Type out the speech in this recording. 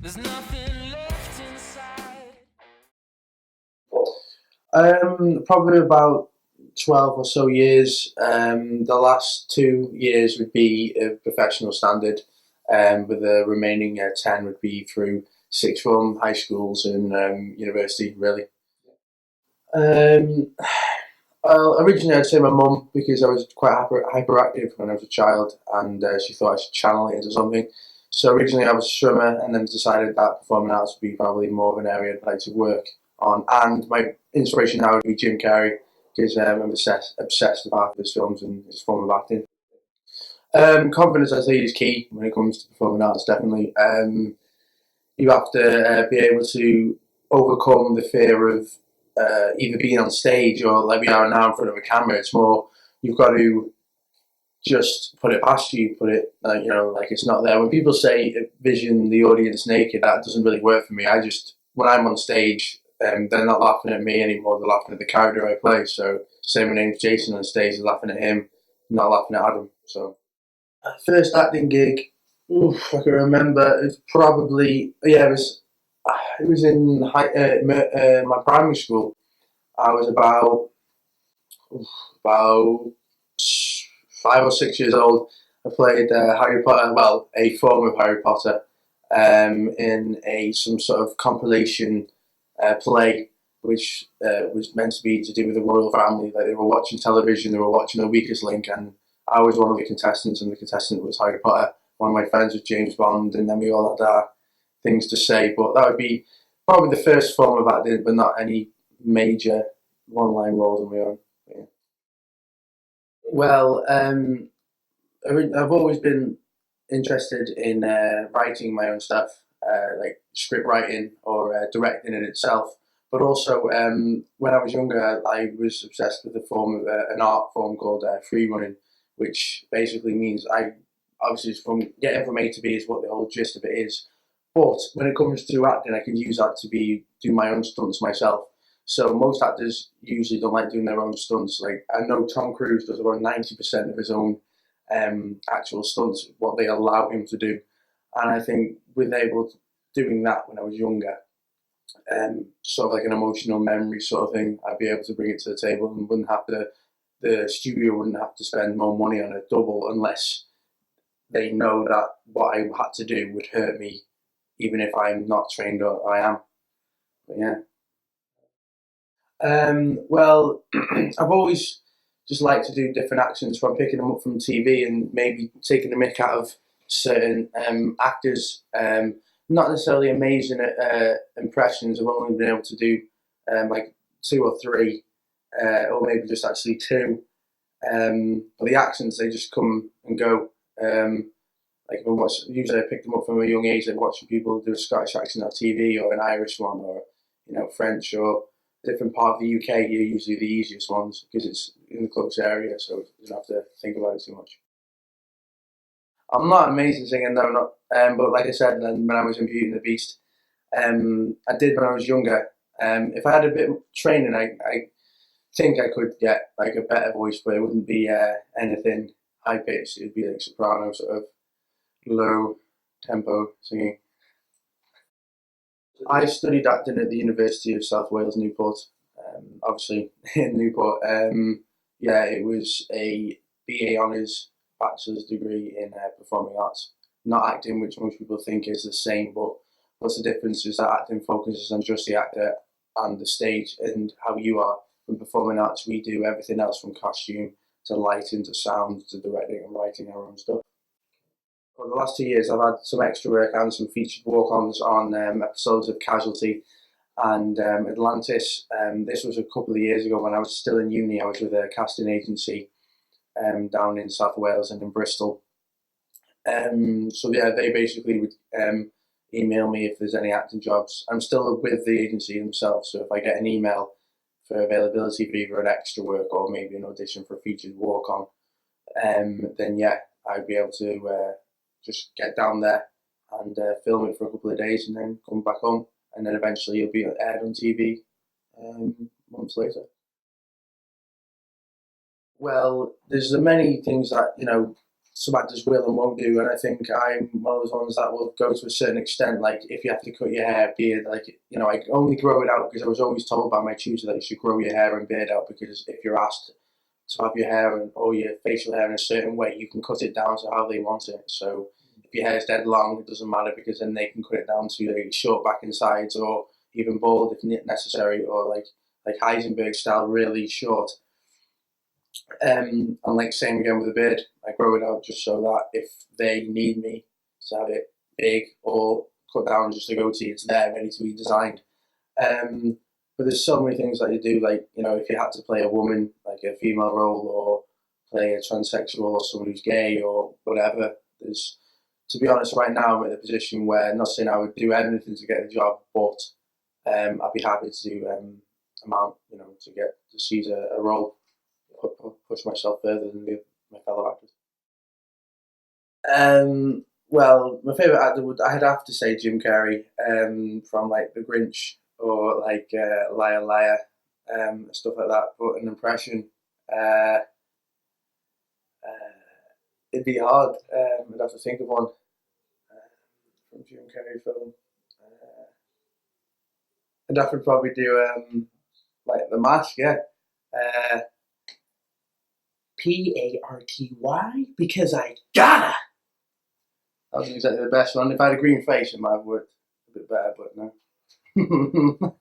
There's nothing left inside. Probably about 12 or so years. The last 2 years would be a professional standard, with the remaining 10 would be through sixth form, high schools, and university, really. Um, well, originally I'd say my mum because I was quite hyperactive when I was a child, and she thought I should channel it into something. So originally I was a swimmer, and then decided that performing arts would be probably more of an area I'd like to work on. And my inspiration now would be Jim Carrey because I'm obsessed with half of his films and his form of acting. Confidence, I say, is key when it comes to performing arts. Definitely, you have to be able to overcome the fear of either being on stage or like we are now in front of a camera. It's more you've got to just put it past you, put it like it's not there. When people say vision the audience naked, that doesn't really work for me. I just when I'm on stage, they're not laughing at me anymore. They're laughing at the character I play. So say my name's Jason on stage, they're laughing at him, not laughing at Adam. So first acting gig, oof, I can remember. It's probably it was in my primary school. I was about 5 or 6 years old. I played Harry Potter, well, a form of Harry Potter, in a some sort of compilation play, which was meant to be to do with the royal family. Like they were watching television, they were watching The Weakest Link, and I was one of the contestants, and the contestant was Harry Potter. One of my friends was James Bond, and then we all had our things to say. But that would be probably the first form of acting, but not any major one-line roles on my own. Yeah. Well, I've always been interested in writing my own stuff, like script writing or directing in itself. But also, when I was younger, I was obsessed with an art form called free running, which basically means I obviously it's from getting from A to B is what the whole gist of it is. But when it comes to acting, I can use that to do my own stunts myself. So most actors usually don't like doing their own stunts. Like I know Tom Cruise does about 90% of his own actual stunts, what they allow him to do. And I think with able to doing that when I was younger, sort of like an emotional memory sort of thing, I'd be able to bring it to the table and the studio wouldn't have to spend more money on a double unless they know that what I had to do would hurt me, even if I'm not trained or I am. But yeah. Well, I've always just liked to do different accents from picking them up from TV and maybe taking the mick out of certain actors. Not necessarily amazing at impressions. I've only been able to do like two or three, or maybe just actually two. But the accents they just come and go. Like usually I pick them up from a young age, like watching people do a Scottish accent on TV or an Irish one or French or different part of the UK. Are usually the easiest ones because it's in the close area, so you don't have to think about it too much. I'm not an amazing singer, no, not. But like I said, then when I was in Beauty and the Beast, I did when I was younger. If I had a bit of training, I think I could get like a better voice, but it wouldn't be anything high pitched. It'd be like soprano, sort of low tempo singing. I studied acting at the University of South Wales, Newport. Obviously, in Newport. Yeah, it was a BA Honours bachelor's degree in performing arts, not acting, which most people think is the same. But what's the difference is that acting focuses on just the actor and the stage and how you are. In performing arts, we do everything else from costume to lighting to sound to directing and writing our own stuff. For the last 2 years, I've had some extra work and some featured walk-ons on episodes of Casualty and Atlantis. This was a couple of years ago when I was still in uni. I was with a casting agency down in South Wales and in Bristol. So yeah, they basically would email me if there's any acting jobs. I'm still with the agency themselves, so if I get an email for availability for either an extra work or maybe an audition for a featured walk-on, then yeah, I'd be able to just get down there and film it for a couple of days and then come back home, and then eventually it'll be aired on TV months later. Well, there's many things that some actors will and won't do, and I think I'm one of those ones that will go to a certain extent. Like if you have to cut your hair, beard, like I only grow it out because I was always told by my tutor that you should grow your hair and beard out because if you're asked to have your hair and or your facial hair in a certain way, you can cut it down to how they want it. So if your hair's dead long, it doesn't matter because then they can cut it down to like short back and sides or even bald if necessary, or like Heisenberg style, really short. And like same again with the beard, I grow it out just so that if they need me to have it big or cut down just a goatee, it's there ready to be designed. But there's so many things that you do, like if you had to play a woman, like a female role, or play a transsexual or someone who's gay or whatever. There's, to be honest, right now I'm in a position where I'm not saying I would do anything to get a job, but I'd be happy to do amount, to get to seize a role, push myself further than my fellow actors. Well, my favorite actor I'd have to say Jim Carrey, from like The Grinch or like Liar Liar, stuff like that. But an impression, uh, it'd be hard. I'd have to think of one from Jim Carrey film. Uh, I'd have to probably do like The Mask, yeah. Uh, Party because I gotta. That wasn't exactly the best one. If I had a green face, it might have worked a bit better, but no.